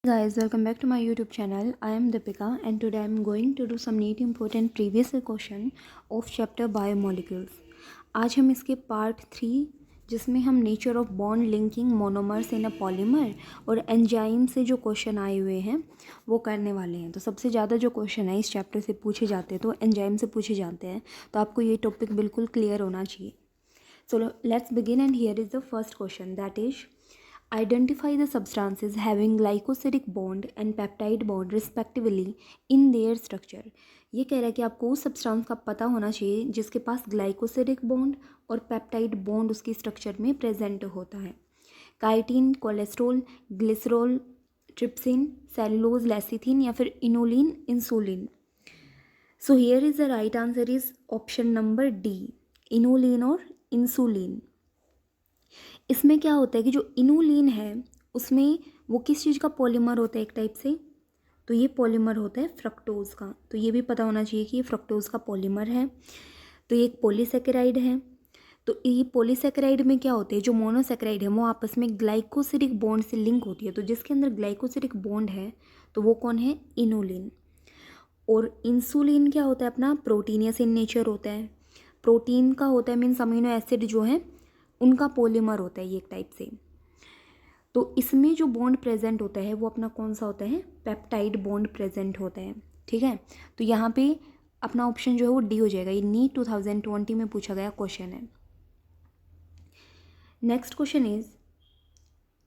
Guys, welcome back to my YouTube channel. I am Deepika and today I am going to do some neat important previous year question of chapter biomolecules. आज हम इसके part 3 जिसमें हम nature of bond linking monomers in a polymer और enzyme से जो question आए हुए हैं वो करने वाले हैं। तो सबसे ज़्यादा जो क्वेश्चन है इस चैप्टर से पूछे जाते हैं तो एंजाइम से पूछे जाते हैं, तो आपको ये टॉपिक बिल्कुल क्लियर होना चाहिए। So let's begin, and here is the first question, that is, identify the substances having glycosidic bond and peptide bond respectively in their structure। ये कह रहा है कि आपको उस सब्सटेंस का पता होना चाहिए जिसके पास ग्लाइकोसिडिक बॉन्ड और पेप्टाइड बॉन्ड उसकी स्ट्रक्चर में प्रेजेंट होता है। Chitin, cholesterol, glycerol, trypsin, cellulose, lecithin या फिर inulin, insulin. So here is the right answer is option number D, inulin और इंसुलिन। इसमें क्या होता है कि जो इनोलिन है उसमें वो किस चीज़ का पॉलीमर होता है एक टाइप से, तो ये पॉलीमर होता है फ्रक्टोज का। तो ये भी पता होना चाहिए कि ये फ्रक्टोज का पॉलीमर है। तो ये एक पॉलीसेकेराइड है। तो ये पॉलीसेकेराइड में क्या होते हैं, जो मोनोसेकेराइड है वो आपस में ग्लाइकोसिडिक बॉन्ड से लिंक होती है। तो जिसके अंदर ग्लाइकोसिडिक बॉन्ड है तो वो कौन है, इनोलिन। और इंसुलिन क्या होता है अपना, प्रोटीनियस इन नेचर होता है। प्रोटीन का होता है मीन्स अमीनो एसिड जो है उनका पॉलीमर होता है ये एक टाइप से। तो इसमें जो बॉन्ड प्रेजेंट होता है वो अपना कौन सा होता है, पेप्टाइड बॉन्ड प्रेजेंट होता है। ठीक है, तो यहाँ पे अपना ऑप्शन जो है वो डी हो जाएगा। ये नीट 2020 में पूछा गया क्वेश्चन है। Next question is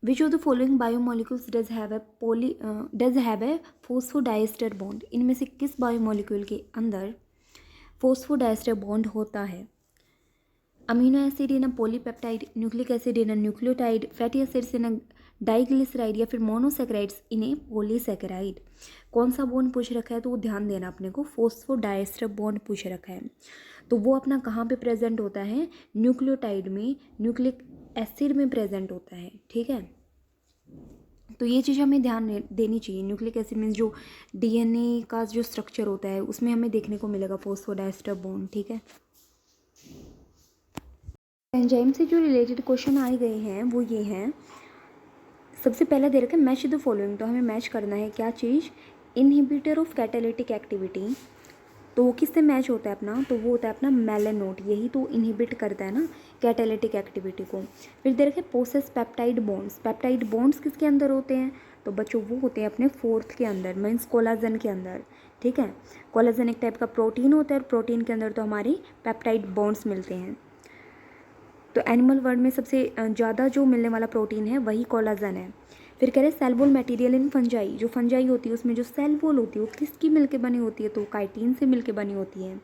which of the following biomolecules does have a phosphodiester bond. इनमें से किस बायोमोलिक्यूल के अंदर फॉस्फोडाइएस्टर बॉन्ड होता है। Amino acid in a polypeptide, nucleic acid in a nucleotide, fatty acids in a diglyceride या फिर monosaccharides इन ए polysaccharide. कौन सा बॉन्ड पूछ रखा है, तो वो ध्यान देना अपने को, फॉस्फोडाइएस्टर बॉन्ड पूछ रखा है। तो वो अपना कहाँ पे प्रेजेंट होता है, न्यूक्लियोटाइड में, न्यूक्लिक एसिड में प्रेजेंट होता है। ठीक है, तो ये चीज़ हमें ध्यान देनी चाहिए। न्यूक्लिक एसिड मीन्स जो डीएनए का जो स्ट्रक्चर होता है उसमें हमें देखने को मिलेगा फॉस्फोडाइएस्टर बॉन्ड। ठीक है, एंजाइम से जो रिलेटेड क्वेश्चन आए गए हैं वो ये हैं। सबसे पहला दे रखा है मैच द फॉलोइंग। तो हमें मैच करना है क्या चीज़, इनहिबिटर ऑफ कैटालिटिक एक्टिविटी। तो वो किससे मैच होता है अपना, तो वो होता है अपना मेलानोट। यही तो इनहिबिट करता है ना कैटालिटिक एक्टिविटी को। फिर दे रखे possess peptide bonds. Peptide bonds किसके अंदर होते हैं, तो बच्चों वो होते हैं अपने फोर्थ के अंदर, मीन्स कोलाजन के अंदर। ठीक है, कोलाजन एक टाइप का प्रोटीन होता है और प्रोटीन के अंदर तो हमारी पेप्टाइड बॉन्ड्स मिलते हैं। तो एनिमल वर्ल्ड में सबसे ज़्यादा जो मिलने वाला प्रोटीन है वही कोलाजन है। फिर कह रहे cell wall material in fungi. जो फंजाई होती है उसमें जो सेल वॉल होती है वो किसकी मिलके बनी होती है, तो काइटिन से मिलके बनी होती है।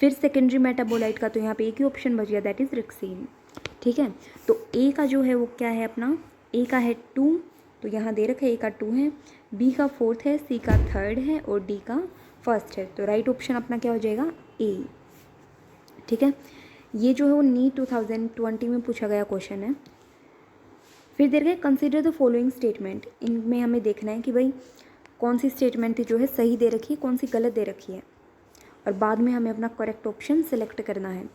फिर सेकेंडरी मेटाबोलाइट का तो यहाँ पे एक ही ऑप्शन बच गया, दैट इज़ रिक्सिन। ठीक है, तो ए का जो है वो क्या है अपना, ए का है 2, तो यहाँ दे रखा है ए का 2 है, बी का 4th है, सी का 3rd है और डी का 1st है। तो राइट ऑप्शन अपना क्या हो जाएगा, ए। ठीक है, ये जो है वो नीट 2020 में पूछा गया क्वेश्चन है। फिर दे रखे कंसिडर द फॉलोइंग स्टेटमेंट। इनमें हमें देखना है कि भाई कौन सी स्टेटमेंट जो है सही दे रखी है, कौन सी गलत दे रखी है, और बाद में हमें अपना करेक्ट ऑप्शन सेलेक्ट करना है।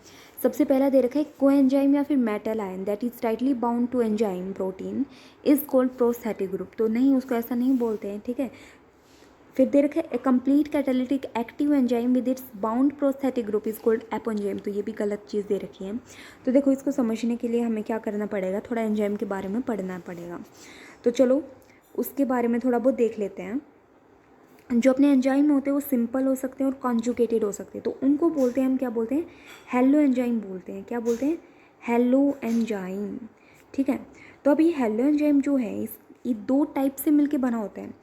सबसे पहला दे रखा है कोएंजाइम या फिर metal ion that is tightly bound to enzyme protein is called prosthetic group. तो नहीं, उसको ऐसा नहीं बोलते हैं। ठीक है, फिर दे रखा है a complete catalytic active enzyme with its bound prosthetic group is called apoenzyme. तो ये भी गलत चीज़ दे रखी है। तो देखो, इसको समझने के लिए हमें क्या करना पड़ेगा, थोड़ा एंजाइम के बारे में पढ़ना पड़ेगा। तो चलो उसके बारे में थोड़ा बहुत देख लेते हैं। जो अपने एंजाइम होते हैं वो सिंपल हो सकते हैं और कॉन्जुगेटेड हो सकते हैं। तो उनको बोलते हैं हम, क्या बोलते हैं, हेलो एंजाइम बोलते हैं। क्या बोलते हैं, हेलो एंजाइम। ठीक है, तो अब ये हेलो एंजाइम जो है ये 2 टाइप से मिलके बना होता है।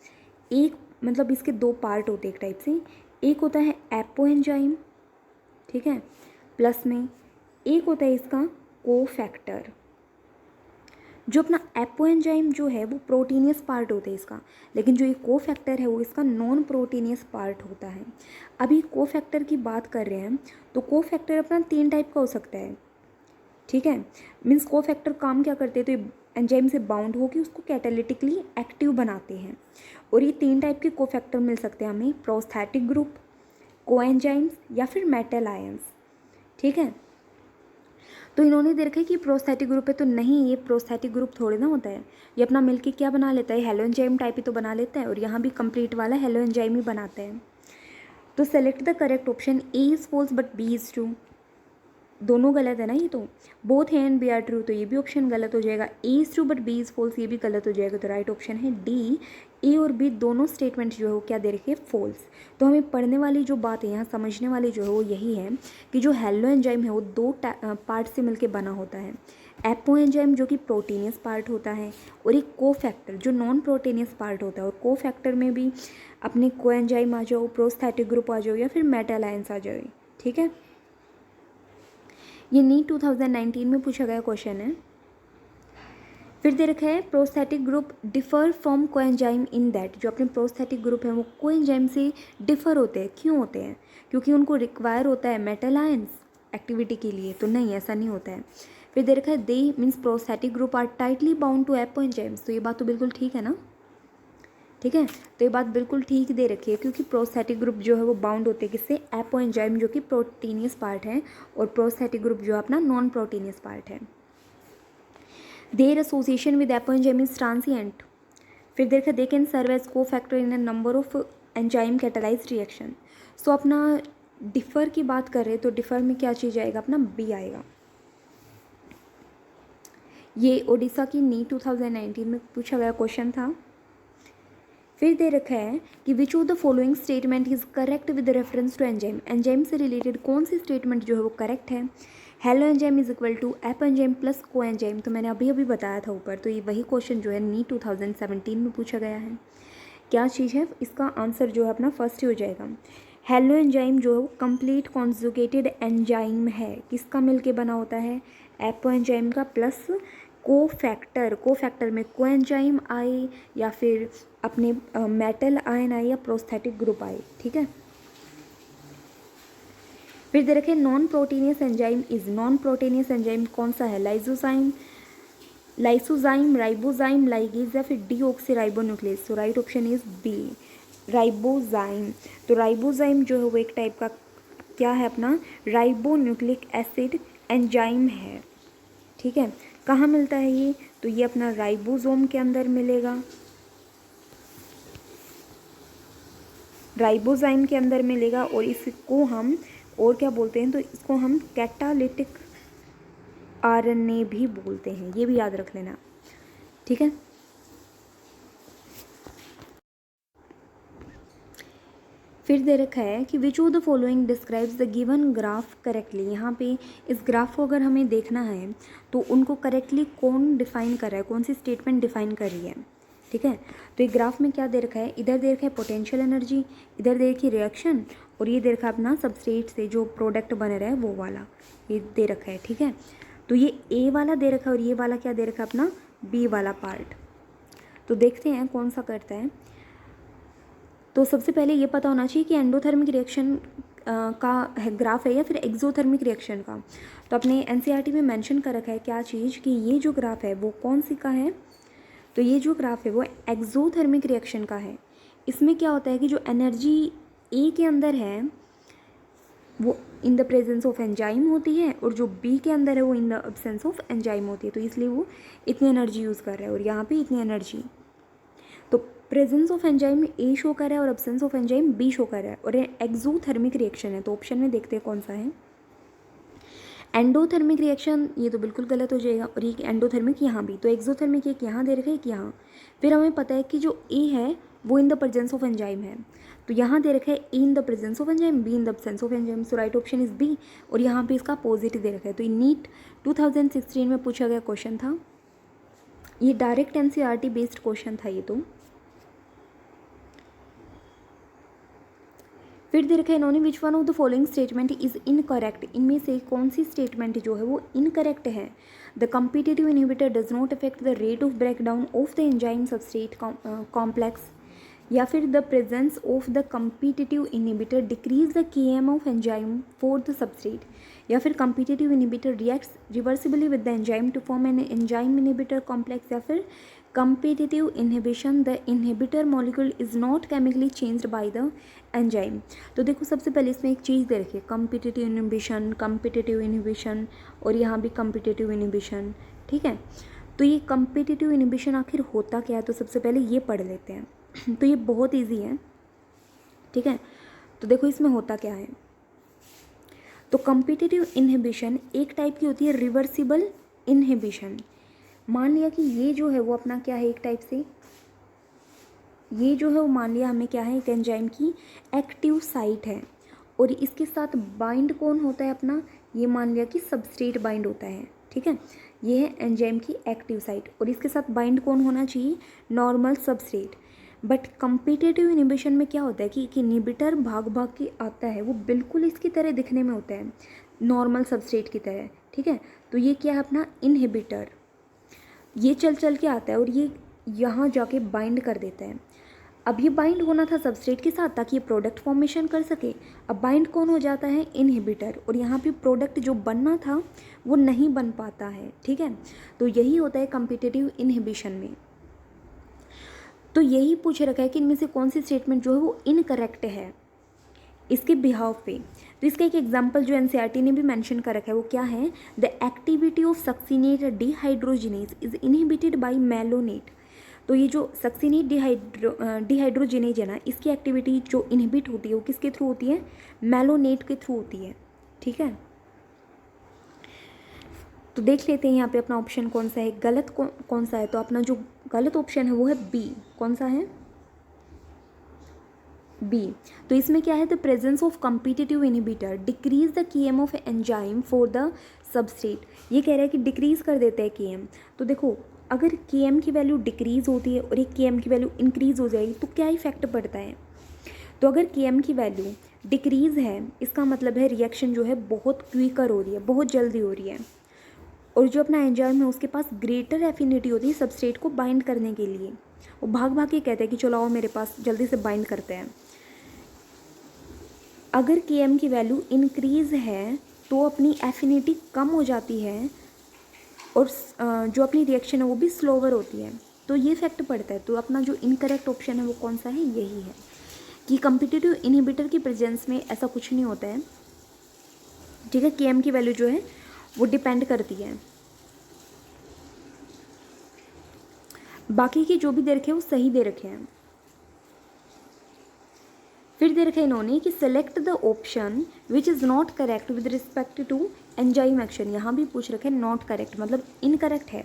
एक मतलब इसके 2 पार्ट होते हैं एक टाइप से। एक होता है एपो एंजाइम, ठीक है, प्लस में एक होता है इसका कोफैक्टर। जो अपना एपो एंजाइम जो है वो प्रोटीनियस पार्ट होता है इसका, लेकिन जो ये कोफैक्टर है वो इसका नॉन प्रोटीनियस पार्ट होता है। अभी कोफैक्टर की बात कर रहे हैं तो कोफैक्टर अपना 3 टाइप का हो सकता है। ठीक है, मीन्स कोफैक्टर काम क्या करते हैं, तो ये एंजाइम से बाउंड होकर उसको कैटालिटिकली एक्टिव बनाते हैं। और ये 3 टाइप के कोफैक्टर मिल सकते हैं हमें, प्रोस्थेटिक ग्रुप, कोएंजाइम्स या फिर मेटल आयंस। ठीक है, तो इन्होंने दे रखा है कि प्रोस्थेटिक ग्रुप है, तो नहीं, ये प्रोस्थेटिक ग्रुप थोड़ी ना होता है, ये अपना मिलके क्या बना लेता है, हेलो एंजाइम टाइप ही तो बना लेता है, और यहाँ भी कंप्लीट वाला हेलो एंजाइम ही बनाता है। तो select the correct option, A is false but B is true, दोनों गलत है ना ये तो, बोथ है एंड बी आर ट्रू, तो ये भी ऑप्शन गलत हो जाएगा। A is true but B is false, ये भी गलत हो जाएगा, तो राइट ऑप्शन है डी, ए और बी दोनों स्टेटमेंट जो है वो क्या दे रखे हैं, फॉल्स। तो हमें पढ़ने वाली जो बात है यहाँ, समझने वाली जो है वो यही है कि जो हेलो एंजाइम है वो दो पार्ट से मिलकर बना होता है, एपो एंजाइम जो कि प्रोटीनियस पार्ट होता है, और एक कोफैक्टर जो नॉन प्रोटीनियस पार्ट होता है, और कोफैक्टर में भी अपने कोएंजाइम आ जाओ, प्रोस्थेटिक ग्रुप आ जाओ, या फिर मेटालाइंस आ जाए, ठीक है। ये नीट 2019 में पूछा गया क्वेश्चन है। फिर दे रखा है prosthetic group differ from coenzyme in that, जो अपने प्रोस्थेटिक ग्रुप हैं वो कोएंजाइम से डिफर होते हैं, क्यों होते हैं, क्योंकि उनको रिक्वायर होता है मेटालाइंस एक्टिविटी के लिए, तो नहीं, ऐसा नहीं होता है। फिर दे रखा है they means prosthetic group are tightly bound to apoenzymes, तो ये बात तो बिल्कुल ठीक है ना, ठीक है, तो ये बात बिल्कुल ठीक दे रखी है, क्योंकि प्रोस्थेटिक ग्रुप जो है वो बाउंड होते हैं किससे, एपो एंजाइम जो कि प्रोटीनियस पार्ट है, और प्रोस्थेटिक ग्रुप जो अपना नॉन प्रोटीनियस पार्ट है। Their association with apo enzyme is transient. फिर देखा they can serve as cofactor in a number of enzyme catalyse reaction. So अपना डिफ़र की बात कर रहे हैं, तो डिफ़र में क्या चीज़ आएगा, अपना बी आएगा। ये ओडिशा की नीट 2019 में पूछा गया क्वेश्चन था। फिर दे रखा है कि which of the following statement is correct with reference to enzyme, enzyme से रिलेटेड कौन सी स्टेटमेंट जो है वो करेक्ट है। Holoenzyme is equal to apoenzyme plus coenzyme, तो मैंने अभी अभी बताया था ऊपर, तो ये वही क्वेश्चन जो है नीट 2017 में पूछा गया है। क्या चीज़ है, इसका आंसर जो है अपना फर्स्ट ही हो जाएगा। हेलो एंजाइम जो है वो कंप्लीट कॉन्जुगेटेड एंजाइम है, किसका मिलके बना होता है, एपो एंजाइम का प्लस कोफैक्टर, कोफैक्टर में कोएंजाइम आए या फिर अपने मेटल आयन आए या प्रोस्थेटिक ग्रुप आए, ठीक है। फिर दे रखे non proteinaceous enzyme is, non proteinaceous enzyme कौन सा है, लाइसोजाइम, लाइसोजाइम, राइबोजाइम, लाइगेज, या फिर डीऑक्सीराइबोन्यूक्लेज, तो right option is B, ribozyme. तो राइबोजाइम जो है वो एक टाइप का क्या है, अपना राइबोन्यूक्लिक एसिड एंजाइम है, ठीक है। कहाँ मिलता है ये, तो ये अपना राइबोसोम के अंदर मिलेगा, राइबोजाइम के अंदर मिलेगा, और इसको हम और क्या बोलते हैं, तो इसको हम कैटालिटिक आरएनए भी बोलते हैं, ये भी याद रख लेना, ठीक है। फिर दे रखा है कि which of the following describes the given graph correctly, यहाँ पे इस ग्राफ को अगर हमें देखना है तो उनको करेक्टली कौन डिफाइन कर रहा है, कौन सी स्टेटमेंट डिफाइन कर रही है, ठीक है। तो एक ग्राफ में क्या दे रखा है, इधर दे रखा है पोटेंशियल एनर्जी, इधर दे रखी रिएक्शन, और ये दे रखा है अपना सबस्ट्रेट से जो प्रोडक्ट बने रहा है वो वाला, ये दे रखा है, ठीक है। तो ये ए वाला दे रखा है, और ये वाला क्या दे रखा है, अपना बी वाला पार्ट। तो देखते हैं कौन सा करता है। तो सबसे पहले ये पता होना चाहिए कि एंडोथर्मिक रिएक्शन का है ग्राफ है या फिर एक्सोथर्मिक रिएक्शन का। तो अपने एनसीईआरटी में मेंशन कर रखा है क्या चीज़, कि ये जो ग्राफ है वो कौन सी का है, तो ये जो ग्राफ है वो एक्सोथर्मिक रिएक्शन का है। इसमें क्या होता है कि जो एनर्जी ए के अंदर है वो in the presence of enzyme होती है, और जो बी के अंदर है वो in the absence of enzyme होती है, तो इसलिए वो इतनी एनर्जी यूज़ कर रहा है, और यहाँ पे इतनी एनर्जी। तो presence of enzyme A show कर रहा है और absence of enzyme B show कर रहा है, और ये एक्सोथर्मिक रिएक्शन है, तो ऑप्शन में देखते हैं कौन सा है। एंडोथर्मिक रिएक्शन ये तो बिल्कुल गलत हो जाएगा, और ये एंडोथर्मिक यहाँ भी, तो एक्सोथर्मिक एक यहाँ दे रखा है, एक यहाँ। फिर हमें पता है कि जो ए है वो in the presence of enzyme है, तो यहाँ दे रखा है A in the presence of enzyme, B in the absence of enzyme, so right option is B, और यहाँ पे इसका अपोजिट दे रखा है। तो ये नीट 2016 में पूछा गया क्वेश्चन था, ये डायरेक्ट एनसीईआरटी बेस्ड क्वेश्चन था ये। तो फिर दे रखा है इन्होंने which one of the following statement is incorrect, इनमें से कौन सी स्टेटमेंट जो है वो इनकरेक्ट है। The competitive inhibitor does not affect the rate of breakdown of the enzyme substrate complex, या फिर the presence of the competitive inhibitor decrease the KM of enzyme for the substrate, या फिर competitive inhibitor reacts reversibly with the enzyme to form an enzyme inhibitor complex, या फिर competitive inhibition, the inhibitor molecule is not chemically changed by the enzyme। तो देखो सबसे पहले इसमें एक चीज़ दे रखी है, competitive inhibition और यहाँ भी competitive inhibition, ठीक है। तो ये competitive inhibition आखिर होता क्या है, तो सबसे पहले ये पढ़ लेते हैं। तो ये बहुत ईजी है, ठीक है। तो देखो इसमें होता क्या है, तो कॉम्पिटिटिव इनहिबिशन एक टाइप की होती है रिवर्सिबल इनहिबिशन। मान लिया कि ये जो है वो अपना क्या है, एक टाइप से ये जो है वो मान लिया हमें क्या है, एक एंजाइम की एक्टिव साइट है और इसके साथ बाइंड कौन होता है अपना, ये मान लिया कि सबस्ट्रेट बाइंड होता है, ठीक है। ये है एंजाइम की एक्टिव साइट और इसके साथ बाइंड कौन होना चाहिए, normal substrate. But competitive inhibition में क्या होता है कि एक इनिबिटर भाग भाग के आता है, वो बिल्कुल इसकी तरह दिखने में होता है, नॉर्मल सबस्ट्रेट की तरह, ठीक है। तो ये क्या है अपना इनहिबिटर, ये चल चल के आता है और ये यहाँ जाके बाइंड कर देता है। अब ये बाइंड होना था सबस्ट्रेट के साथ ताकि ये प्रोडक्ट फॉर्मेशन कर सके। अब बाइंड कौन हो जाता है, इनहिबिटर, और यहाँ पे प्रोडक्ट जो बनना था वो नहीं बन पाता है, ठीक है। तो यही होता है कॉम्पिटिटिव इनहिबिशन में। तो यही पूछ रखा है कि इनमें से कौन सी स्टेटमेंट जो है वो इनकरेक्ट है इसके बिहाव पे। तो इसका एक एग्जांपल जो एनसीईआरटी ने भी मेंशन कर रखा है वो क्या है, the activity of succinate dehydrogenase is inhibited by malonate. तो ये जो सक्सिनेट डिहाइड्रोजिनेज है ना, इसकी एक्टिविटी जो इनहिबिट होती है वो किसके थ्रू होती है, मेलोनेट के थ्रू होती है, ठीक है। तो देख लेते हैं यहाँ पे अपना ऑप्शन कौन सा है, गलत कौन सा है। तो अपना जो गलत ऑप्शन है वो है बी। कौन सा है, बी। तो इसमें क्या है, the presence of competitive inhibitor decrease the KM of enzyme for the substrate. ये कह रहा है कि डिक्रीज कर देता है केएम। तो देखो अगर केएम की वैल्यू डिक्रीज होती है और एक केएम की वैल्यू इंक्रीज हो जाएगी तो क्या इफेक्ट पड़ता है। तो अगर केएम की वैल्यू डिक्रीज है इसका मतलब है रिएक्शन जो है बहुत क्विकर हो रही है, बहुत जल्दी हो रही है, और जो अपना एंजाइम है उसके पास ग्रेटर एफिनिटी होती है सबस्ट्रेट को बाइंड करने के लिए। वो भाग भाग के कहते हैं कि चलो आओ मेरे पास जल्दी से बाइंड करते हैं। अगर केएम की वैल्यू इंक्रीज है तो अपनी एफिनिटी कम हो जाती है और जो अपनी रिएक्शन है वो भी स्लोवर होती है, तो ये इफेक्ट पड़ता है। तो अपना जो इनकरेक्ट ऑप्शन है वो कौन सा है, यही है कि कॉम्पिटिटिव इनहिबिटर की प्रेजेंस में ऐसा कुछ नहीं होता है, ठीक है। केएम की वैल्यू जो है वो डिपेंड करती है, बाकी की जो भी दे रखे हैं वो सही दे रखे हैं। फिर दे रखा है इन्होंने कि select the option which is not correct with respect to enzyme action. यहाँ भी पूछ रखे नॉट करेक्ट मतलब इनकरेक्ट है।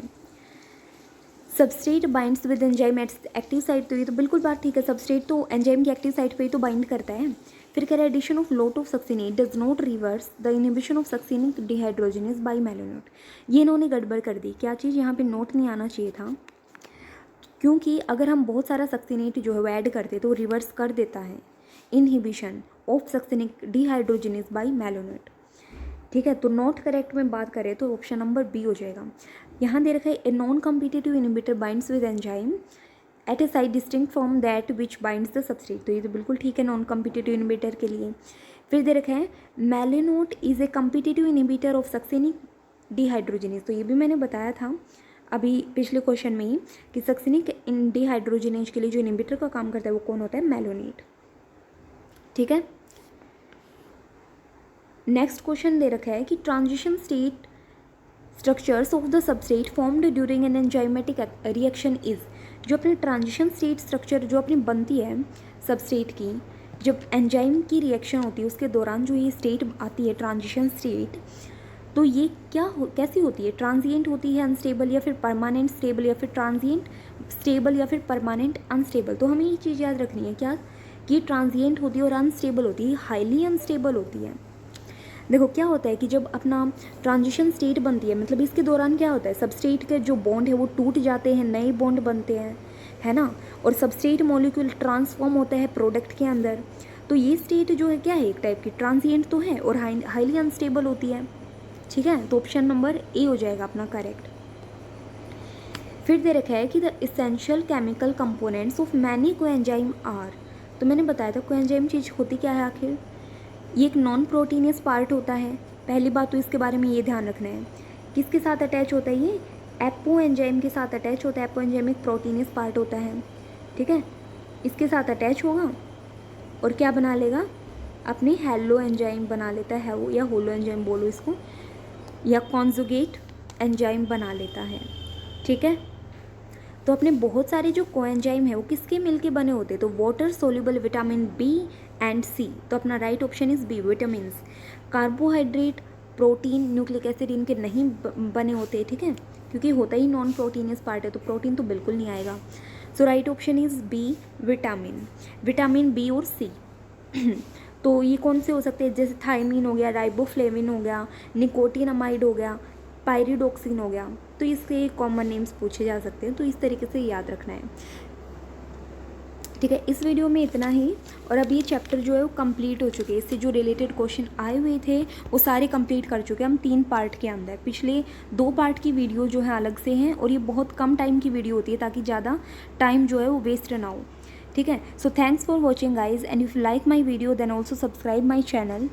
Substrate binds with enzyme at active site, तो ये तो बिल्कुल बात ठीक है, सबस्ट्रेट तो एंजाइम की एक्टिव साइट पे ही तो बाइंड करता है। फिर कह रहा है addition of lot of succinate does not reverse the inhibition of succinic dehydrogenase by malonate. ये इन्होंने गड़बड़ कर दी, क्या चीज़ यहाँ पे नोट नहीं आना चाहिए था, क्योंकि अगर हम बहुत सारा सक्सिनेट जो है वो ऐड करते तो रिवर्स कर देता है inhibition of succinic dehydrogenase by malonate, ठीक है। तो नॉट करेक्ट में बात करें तो ऑप्शन नंबर बी हो जाएगा। यहाँ दे रखा है a non competitive inhibitor binds with enzyme eight A site distinct from that which binds the substrate, तो ये तो बिल्कुल ठीक है नॉन कॉम्पिटिटिव इनहिबिटर के लिए। फिर दे रखा है malonate is a competitive inhibitor of succinic dehydrogenase, तो ये भी मैंने बताया था अभी पिछले क्वेश्चन में ही कि सक्सिनिक डिहाइड्रोजिनेज के लिए जो इनहिबिटर का काम करता है वो कौन होता है, मेलोनेट, ठीक है। नेक्स्ट क्वेश्चन दे रखा है कि transition state structures of the substrate formed during an enzymatic reaction is. जो अपनी ट्रांजिशन स्टेट स्ट्रक्चर जो अपनी बनती है सबस्ट्रेट की, जब एंजाइम की रिएक्शन होती है उसके दौरान जो ये स्टेट आती है ट्रांजिशन स्टेट, तो ये कैसी होती है, ट्रांजिएंट होती है, अनस्टेबल या फिर परमानेंट स्टेबल, या फिर ट्रांजिएंट स्टेबल या फिर परमानेंट अनस्टेबल। तो हमें ये चीज़ याद रखनी है क्या कि ट्रांजिएंट होती है और अनस्टेबल होती है, हाईली अनस्टेबल होती है। देखो क्या होता है कि जब अपना ट्रांजिशन स्टेट बनती है मतलब इसके दौरान क्या होता है, सबस्ट्रेट के जो बॉन्ड है वो टूट जाते हैं, नए बॉन्ड बनते हैं, है ना, और सबस्ट्रेट मॉलिक्यूल ट्रांसफॉर्म होता है प्रोडक्ट के अंदर। तो ये स्टेट जो है क्या है, एक टाइप की ट्रांजिएंट तो है और हाईली अनस्टेबल होती है, ठीक है। तो ऑप्शन नंबर ए हो जाएगा अपना करेक्ट। फिर दे रखा है कि the essential chemical components of many coenzyme are. तो मैंने बताया था कोएंजाइम चीज़ होती क्या है आखिर, ये एक नॉन प्रोटीनियस पार्ट होता है। पहली बात तो इसके बारे में ये ध्यान रखना है किसके साथ अटैच होता है, ये एपो एंजाइम के साथ अटैच होता है। एपो एंजाइम एक प्रोटीनस पार्ट होता है, ठीक है, इसके साथ अटैच होगा और क्या बना लेगा, अपनी हेलो एंजाइम बना लेता है वो, या होलो एंजाइम बोलो इसको, या कॉन्जुगेट एंजाइम बना लेता है, ठीक है। तो अपने बहुत सारे जो कोएंजाइम है वो किसके मिलके बने होते हैं, तो water soluble vitamin B and C. तो अपना right option is B, vitamin. Carbohydrate, protein, nucleic acid इनके नहीं बने होते, ठीक है, क्योंकि होता ही नॉन प्रोटीनियस पार्ट है, तो प्रोटीन तो बिल्कुल नहीं आएगा। So right option is B, vitamin, vitamin B और सी। तो ये कौन से हो सकते हैं, जैसे थायमीन हो गया, राइबोफ्लेविन हो गया, निकोटिनामाइड हो गया, पायरिडोक्सिन हो गया। तो इसके कॉमन नेम्स पूछे जा सकते हैं, तो इस तरीके से याद रखना है, ठीक है। इस वीडियो में इतना ही, और अब ये चैप्टर जो है वो कंप्लीट हो चुके हैं। इससे जो रिलेटेड क्वेश्चन आए हुए थे वो सारे कंप्लीट कर चुके हैं हम 3 पार्ट के अंदर। पिछले 2 पार्ट की वीडियो जो है अलग से हैं, और ये बहुत कम टाइम की वीडियो होती है ताकि ज़्यादा टाइम जो है वो वेस्ट ना हो, ठीक है। So thanks for watching guys, and if you like my video then also subscribe my channel.